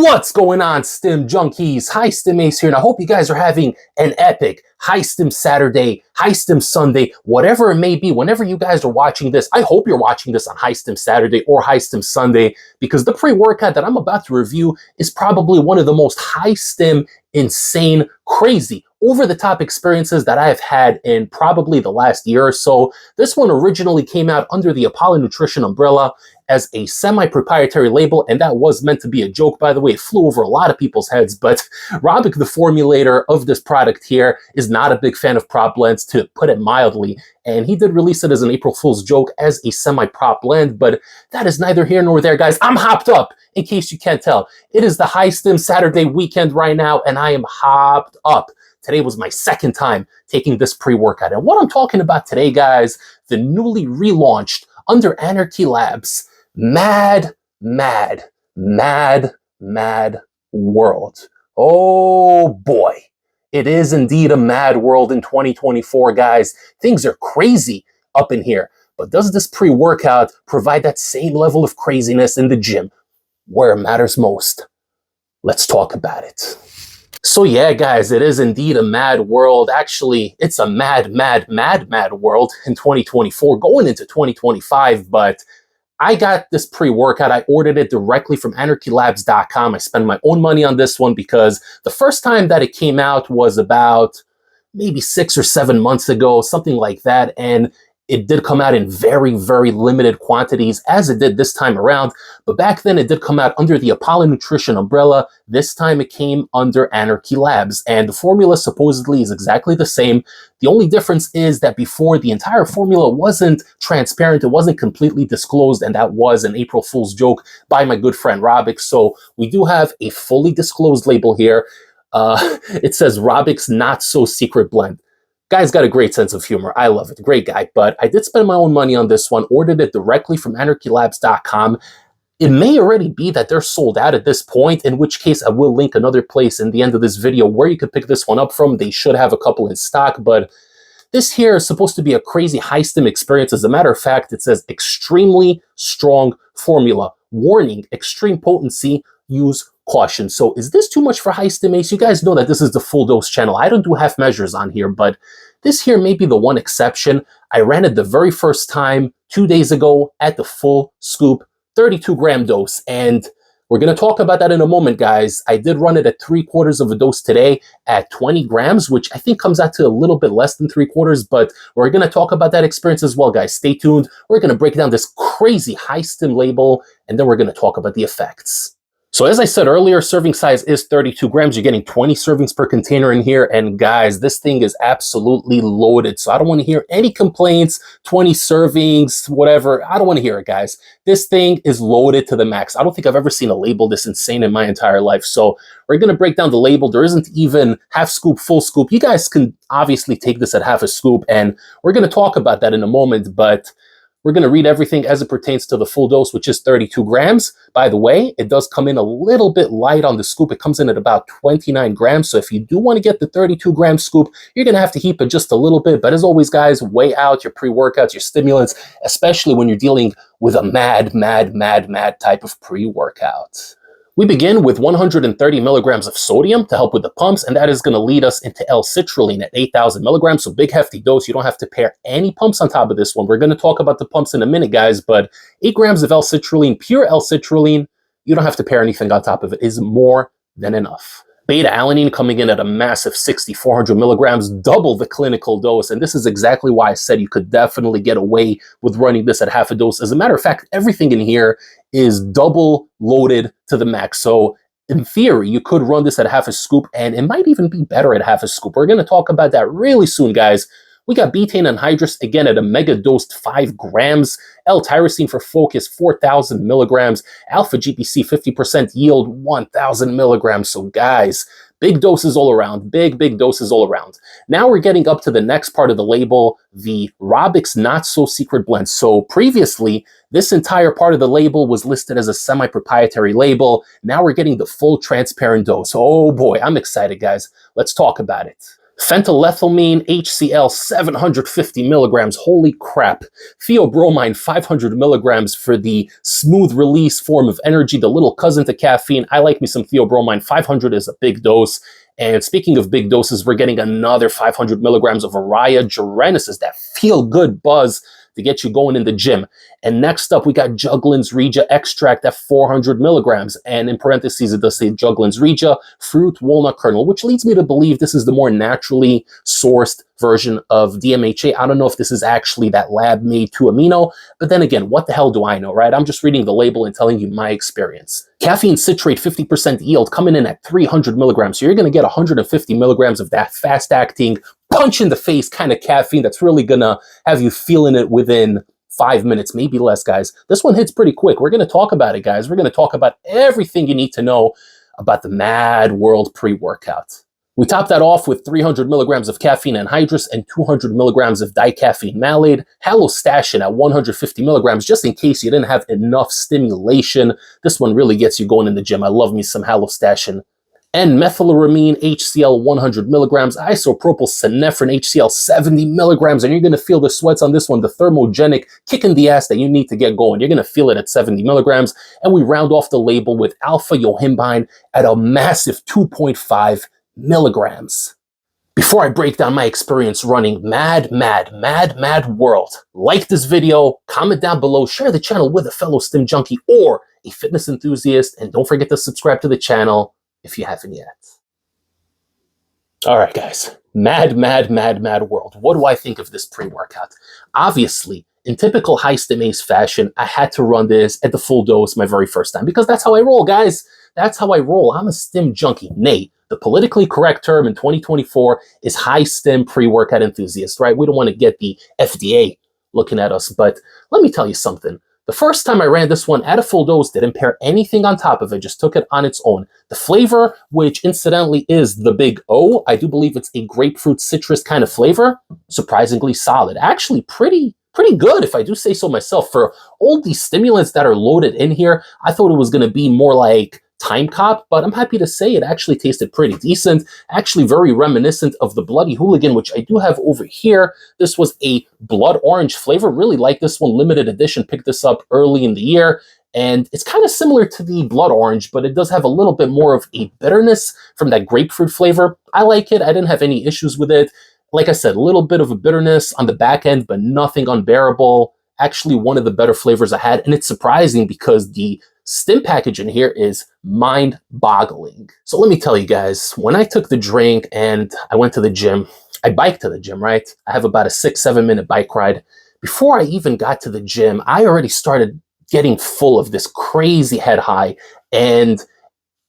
What's going on, Stim Junkies? Hi, Stim Ace here, and I hope you guys are having an epic High Stim Saturday, High Stim Sunday, whatever it may be. Whenever you guys are watching this, I hope you're watching this on High Stim Saturday or High Stim Sunday, because the pre-workout that I'm about to review is probably one of the most high stim, insane, crazy, over-the-top experiences that I have had in probably the last year or so. This one originally came out under the Apollo Nutrition umbrella as a semi-proprietary label, and that was meant to be a joke, by the way. It flew over a lot of people's heads, but Robic, the formulator of this product here, is not a big fan of prop blends, to put it mildly, and he did release it as an April Fool's joke as a semi-prop blend, but that is neither here nor there, guys. I'm hopped up, in case you can't tell. It is the High Stim Saturday weekend right now, and I am hopped up. Today was my second time taking this pre-workout, and what I'm talking about today, guys, the newly relaunched under Anarchy Labs, Mad world. Oh boy, it is indeed a mad world in 2024, guys. Things are crazy up in here, but does this pre-workout provide that same level of craziness in the gym where it matters most? Let's talk about it. So yeah, guys, it is indeed a mad world. Actually, it's a mad world in 2024 going into 2025, but I got this pre-workout. I ordered it directly from anarchylabs.com. I spent my own money on this one because the first time that it came out was about maybe 6 or 7 months ago, something like that. And it did come out in very limited quantities, as it did this time around. But back then it did come out under the Apollo Nutrition umbrella. This time it came under Anarchy Labs, and the formula supposedly is exactly the same. The only difference is that before, the entire formula wasn't transparent, it wasn't completely disclosed, and that was an April Fool's joke by my good friend Robic. So we do have a fully disclosed label here. It says Robic's Not So Secret Blend. Guy's got a great sense of humor. I love it. Great guy. But I did spend my own money on this one, ordered it directly from anarchylabs.com. It may already be that they're sold out at this point, in which case I will link another place in the end of this video where you could pick this one up from. They should have a couple in stock, but this here is supposed to be a crazy high stim experience. As a matter of fact, it says extremely strong formula. Warning, extreme potency, use caution. So is this too much for High Stim Ace? You guys know that this is the full dose channel. I don't do half measures on here, but this here may be the one exception. I ran it the very first time 2 days ago at the full scoop 32-gram dose, and we're going to talk about that in a moment, guys. I did run it at 3/4 of a dose today at 20 grams, which I think comes out to a little bit less than 3/4, but we're going to talk about that experience as well, guys. Stay tuned. We're going to break down this crazy high stim label, and then we're going to talk about the effects. So as I said earlier, serving size is 32 grams. You're getting 20 servings per container in here. And guys, this thing is absolutely loaded. So I don't want to hear any complaints, 20 servings, whatever. I don't want to hear it, guys. This thing is loaded to the max. I don't think I've ever seen a label this insane in my entire life. So we're going to break down the label. There isn't even half scoop, full scoop. You guys can obviously take this at half a scoop, and we're going to talk about that in a moment, but we're going to read everything as it pertains to the full dose, which is 32 grams. By the way, it does come in a little bit light on the scoop. It comes in at about 29 grams. So if you do want to get the 32-gram scoop, you're going to have to heat it just a little bit. But as always, guys, weigh out your pre-workouts, your stimulants, especially when you're dealing with a mad type of pre-workout. We begin with 130 milligrams of sodium to help with the pumps, and that is going to lead us into L-citrulline at 8,000 milligrams, so big hefty dose. You don't have to pair any pumps on top of this one. We're going to talk about the pumps in a minute, guys, but 8 grams of L-citrulline, pure L-citrulline, you don't have to pair anything on top of it, is more than enough. Beta-alanine coming in at a massive 6,400 milligrams, double the clinical dose. And this is exactly why I said you could definitely get away with running this at half a dose. As a matter of fact, everything in here is double loaded to the max. So in theory, you could run this at half a scoop, and it might even be better at half a scoop. We're going to talk about that really soon, guys. We got betaine anhydrous, again, at a mega dosed 5 grams. L-tyrosine for focus, 4,000 milligrams. Alpha-GPC, 50% yield, 1,000 milligrams. So, guys, big doses all around. Big doses all around. Now we're getting up to the next part of the label, the Robic's Not So Secret Blend. So, previously, this entire part of the label was listed as a semi-proprietary label. Now we're getting the full transparent dose. Oh, boy, I'm excited, guys. Let's talk about it. Phenethylethylamine HCl 750 milligrams. Holy crap. Theobromine 500 milligrams for the smooth release form of energy, the little cousin to caffeine. I like me some theobromine. 500 is a big dose. And speaking of big doses, we're getting another 500 milligrams of Araya Genesis, that feel-good buzz to get you going in the gym. And next up, we got Juglans Regia extract at 400 milligrams. And in parentheses, it does say Juglans Regia fruit walnut kernel, which leads me to believe this is the more naturally sourced version of DMHA. I don't know if this is actually that lab-made 2-amino, but then again, what the hell do I know, right? I'm just reading the label and telling you my experience. Caffeine citrate, 50% yield, coming in at 300 milligrams. So you're going to get 150 milligrams of that fast-acting, punch in the face kind of caffeine that's really gonna have you feeling it within 5 minutes, maybe less, guys. This one hits pretty quick. We're gonna talk about it, guys. We're gonna talk about everything you need to know about the Mad World pre-workout. We top that off with 300 milligrams of caffeine anhydrous and 200 milligrams of dicaffeine malate, halostashin at 150 milligrams, just in case you didn't have enough stimulation. This one really gets you going in the gym. I love me some halostashin. And methylamine HCl 100 milligrams, isopropyl synephrine HCl 70 milligrams, and you're going to feel the sweats on this one, the thermogenic kick in the ass that you need to get going. You're going to feel it at 70 milligrams. And we round off the label with alpha yohimbine at a massive 2.5 milligrams. Before I break down my experience running Mad World, like this video, comment down below, share the channel with a fellow stim junkie or a fitness enthusiast, and don't forget to subscribe to the channel if you haven't yet. All right, guys. Mad World. What do I think of this pre-workout? Obviously, in typical high stim ace fashion, I had to run this at the full dose my very first time because that's how I roll, guys. That's how I roll. I'm a stim junkie. Nay, the politically correct term in 2024 is high stim pre-workout enthusiast, right? We don't want to get the FDA looking at us, but let me tell you something. The first time I ran this one at a full dose, didn't pair anything on top of it, just took it on its own. The flavor, which incidentally is the big O, I do believe it's a grapefruit citrus kind of flavor, surprisingly solid. Actually pretty good, if I do say so myself. For all these stimulants that are loaded in here, I thought it was going to be more like Time Cop, but I'm happy to say it actually tasted pretty decent, actually very reminiscent of the Bloody Hooligan, which I do have over here. This was a blood orange flavor. Really like this one, limited edition, picked this up early in the year, and it's kind of similar to the blood orange, but it does have a little bit more of a bitterness from that grapefruit flavor. I like it. I didn't have any issues with it. Like I said, a little bit of a bitterness on the back end, but nothing unbearable. Actually, one of the better flavors I had, and it's surprising because the stim package in here is mind-boggling. So let me tell you guys, when I took the drink and I went to the gym, I biked to the gym, right? I have about a 6-7 minute bike ride. Before I even got to the gym, I already started getting full of this crazy head high, and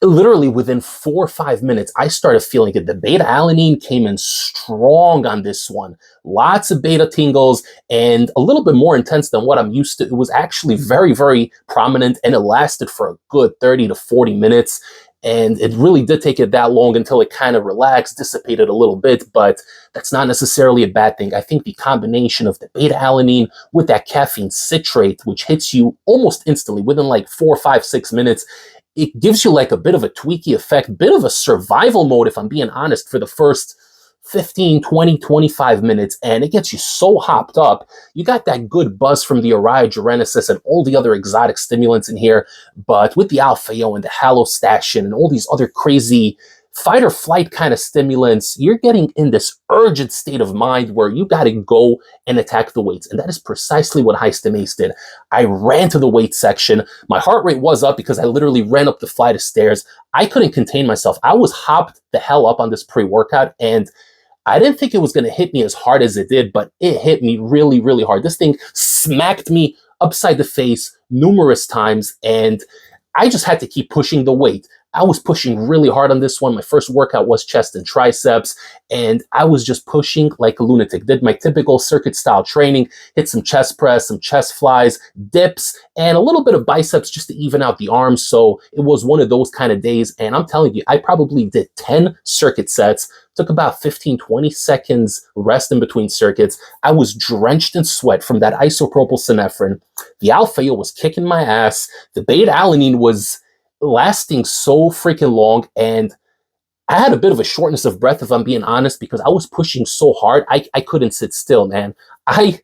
literally within 4 or 5 minutes, I started feeling it. The beta-alanine came in strong on this one. Lots of beta tingles and a little bit more intense than what I'm used to. It was actually very prominent, and it lasted for a good 30 to 40 minutes. And it really did take it that long until it kind of relaxed, dissipated a little bit, but that's not necessarily a bad thing. I think the combination of the beta-alanine with that caffeine citrate, which hits you almost instantly within like 4, 5, 6 minutes, it gives you like a bit of a tweaky effect, bit of a survival mode, if I'm being honest, for the first 15, 20, 25 minutes, and it gets you so hopped up. You got that good buzz from the Araya Genesis and all the other exotic stimulants in here, but with the alpha-yo and the halostashin and all these other crazy fight or flight kind of stimulants, you're getting in this urgent state of mind where you got to go and attack the weights. And that is precisely what High Stim Ace did. I ran to the weight section. My heart rate was up because I literally ran up the flight of stairs. I couldn't contain myself. I was hopped the hell up on this pre-workout, and I didn't think it was going to hit me as hard as it did, but it hit me really hard. This thing smacked me upside the face numerous times, and I just had to keep pushing the weight. I was pushing really hard on this one. My first workout was chest and triceps, and I was just pushing like a lunatic. Did my typical circuit style training, hit some chest press, some chest flies, dips, and a little bit of biceps just to even out the arms. So it was one of those kind of days, and I'm telling you, I probably did 10 circuit sets, took about 15, 20 seconds rest in between circuits. I was drenched in sweat from that isopropyl synephrine. The alpha-yo was kicking my ass. The beta-alanine was lasting so freaking long, and I had a bit of a shortness of breath, if I'm being honest, because I was pushing so hard. I couldn't sit still, man. I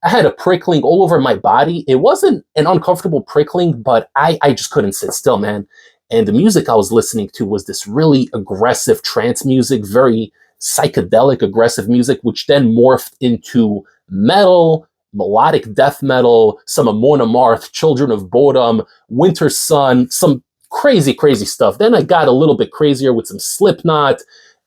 I had a prickling all over my body. It wasn't an uncomfortable prickling, but I just couldn't sit still, man. And the music I was listening to was this really aggressive trance music, very psychedelic, aggressive music, which then morphed into metal, melodic death metal, some Amon Amarth, Children of Bodom, Winter Sun, some crazy, crazy stuff. Then I got a little bit crazier with some Slipknot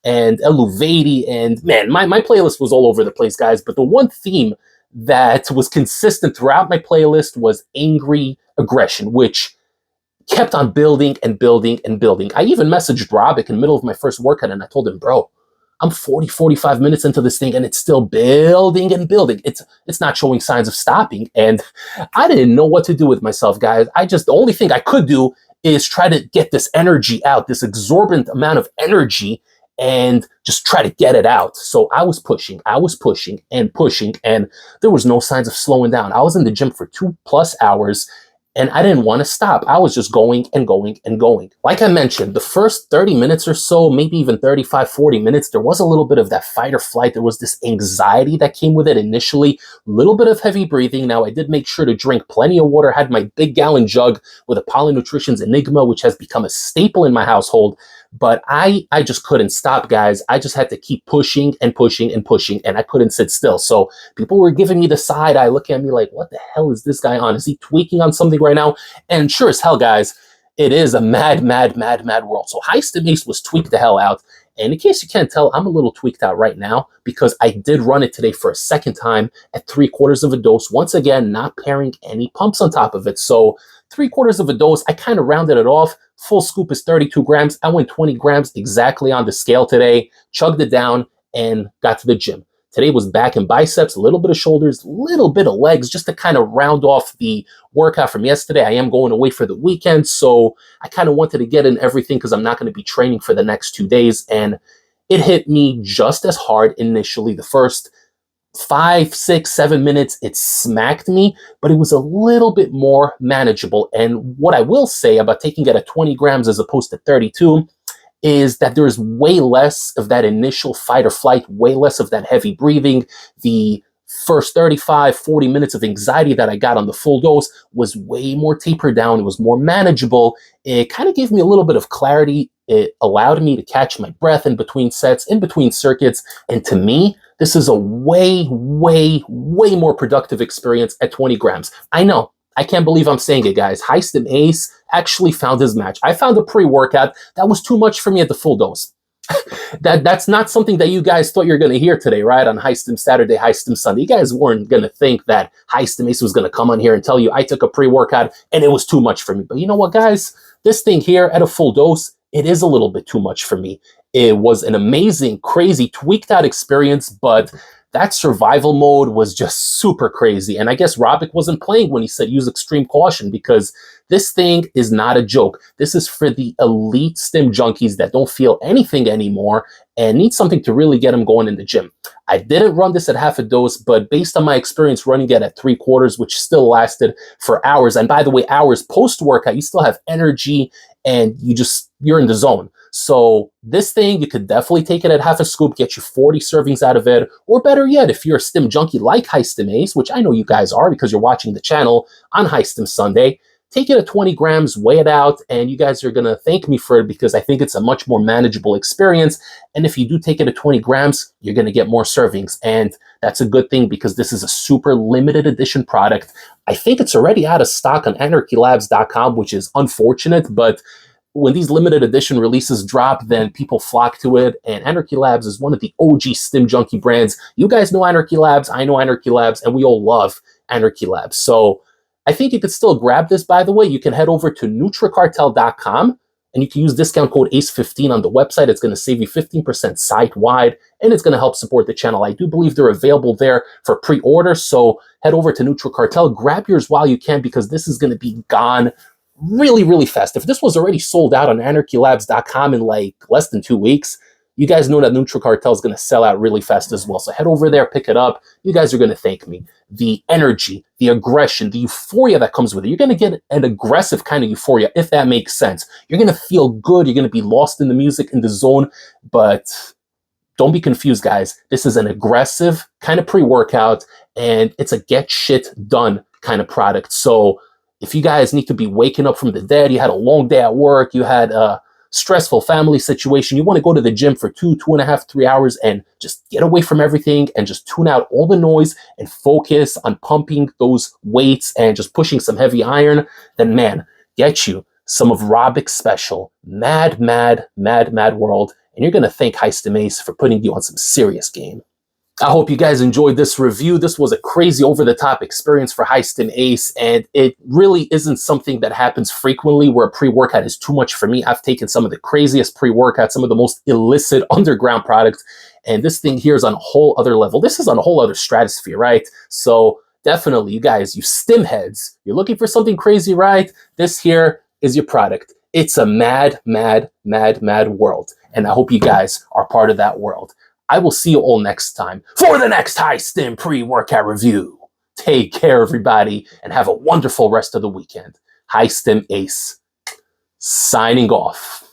and Eluvati. And man, my playlist was all over the place, guys. But the one theme that was consistent throughout my playlist was angry aggression, which kept on building and building and building. I even messaged Robic in the middle of my first workout and I told him, bro, I'm 45 minutes into this thing and it's still building and building. It's not showing signs of stopping. And I didn't know what to do with myself, guys. The only thing I could do is try to get this energy out, this exorbitant amount of energy, and just try to get it out. So I was pushing and pushing, and there was no signs of slowing down. I was in the gym for 2+ hours and I didn't want to stop. I was just going and going and going. Like I mentioned, the first 30 minutes or so, maybe even 35, 40 minutes, there was a little bit of that fight or flight. There was this anxiety that came with it initially, a little bit of heavy breathing. Now, I did make sure to drink plenty of water, had my big gallon jug with Apollo Nutrition's Enigma, which has become a staple in my household. But I just couldn't stop, guys. I just had to keep pushing and pushing and pushing, and I couldn't sit still. So people were giving me the side eye, looking at me like, what the hell is this guy on? Is he tweaking on something right now? And sure as hell, guys, it is a mad, mad, mad, mad world. So High Stim Ace was tweaked the hell out. And in case you can't tell, I'm a little tweaked out right now because I did run it today for a second time at 3/4 of a dose. Once again, not pairing any pumps on top of it. So 3/4 of a dose, I kind of rounded it off. Full scoop is 32 grams. I went 20 grams exactly on the scale today, chugged it down, and got to the gym. Today was back and biceps, a little bit of shoulders, a little bit of legs, just to kind of round off the workout from yesterday. I am going away for the weekend, so I kind of wanted to get in everything because I'm not going to be training for the next 2 days. And it hit me just as hard initially. The first 5, 6, 7 minutes, it smacked me, but it was a little bit more manageable. And what I will say about taking it at 20 grams as opposed to 32 is that there's way less of that initial fight or flight, way less of that heavy breathing. The first 35, 40 minutes of anxiety that I got on the full dose was way more tapered down. It was more manageable. It kind of gave me a little bit of clarity. It allowed me to catch my breath in between sets, in between circuits. And to me, this is a way, way, way more productive experience at 20 grams. I know. I can't believe I'm saying it, guys. High Stim Ace actually found his match. I found a pre-workout that was too much for me at the full dose. That's not something that you guys thought you're going to hear today, right? On High Stim Saturday, High Stim Sunday. You guys weren't going to think that High Stim Ace was going to come on here and tell you I took a pre-workout and it was too much for me. But you know what, guys? This thing here at a full dose, it is a little bit too much for me. It was an amazing, crazy, tweaked out experience, but that survival mode was just super crazy. And I guess Robic wasn't playing when he said use extreme caution, because this thing is not a joke. This is for the elite stim junkies that don't feel anything anymore and need something to really get them going in the gym. I didn't run this at half a dose, but based on my experience running it at 3/4, which still lasted for hours, and by the way, hours post-workout, you still have energy and you're in the zone. So this thing, you could definitely take it at half a scoop, get you 40 servings out of it, or better yet, if you're a stim junkie like High Stim Ace, which I know you guys are because you're watching the channel on High Stim Sunday, take it at 20 grams, weigh it out, and you guys are going to thank me for it because I think it's a much more manageable experience. And if you do take it at 20 grams, you're going to get more servings. And that's a good thing because this is a super limited edition product. I think it's already out of stock on anarchylabs.com, which is unfortunate, but when these limited edition releases drop, then people flock to it. And Anarchy Labs is one of the OG Stim Junkie brands. You guys know Anarchy Labs, I know Anarchy Labs, and we all love Anarchy Labs. So I think you could still grab this, by the way. You can head over to NutriCartel.com and you can use discount code ACE15 on the website. It's going to save you 15% site-wide, and it's going to help support the channel. I do believe they're available there for pre-order, so head over to NutriCartel. Grab yours while you can because this is going to be gone really, really fast. If this was already sold out on anarchylabs.com in like less than 2 weeks, You guys know that NutriCartel is going to sell out really fast as well. So head over there, pick it up. You guys are going to thank me. The energy, the aggression, the euphoria that comes with it. You're going to get an aggressive kind of euphoria, if that makes sense. You're going to feel good. You're going to be lost in the music, in the zone. But don't be confused, guys. This is an aggressive kind of pre-workout, and it's a get shit done kind of product. So if you guys need to be waking up from the dead, you had a long day at work, you had a stressful family situation, you want to go to the gym for 2.5, 3 hours and just get away from everything and just tune out all the noise and focus on pumping those weights and just pushing some heavy iron, then man, get you some of Robic's special Mad World, and you're going to thank Heistem Ace for putting you on some serious game. I hope you guys enjoyed this review. This was a crazy over-the-top experience for Heistem Ace, and it really isn't something that happens frequently where a pre-workout is too much for me. I've taken some of the craziest pre-workouts, some of the most illicit underground products, and this thing here is on a whole other level. This is on a whole other stratosphere, right? So definitely, you guys, you stim heads, you're looking for something crazy, right? This here is your product. It's a mad world, and I hope you guys are part of that world. I will see you all next time for the next Heistem pre-workout review. Take care, everybody, and have a wonderful rest of the weekend. Heistem Ace, signing off.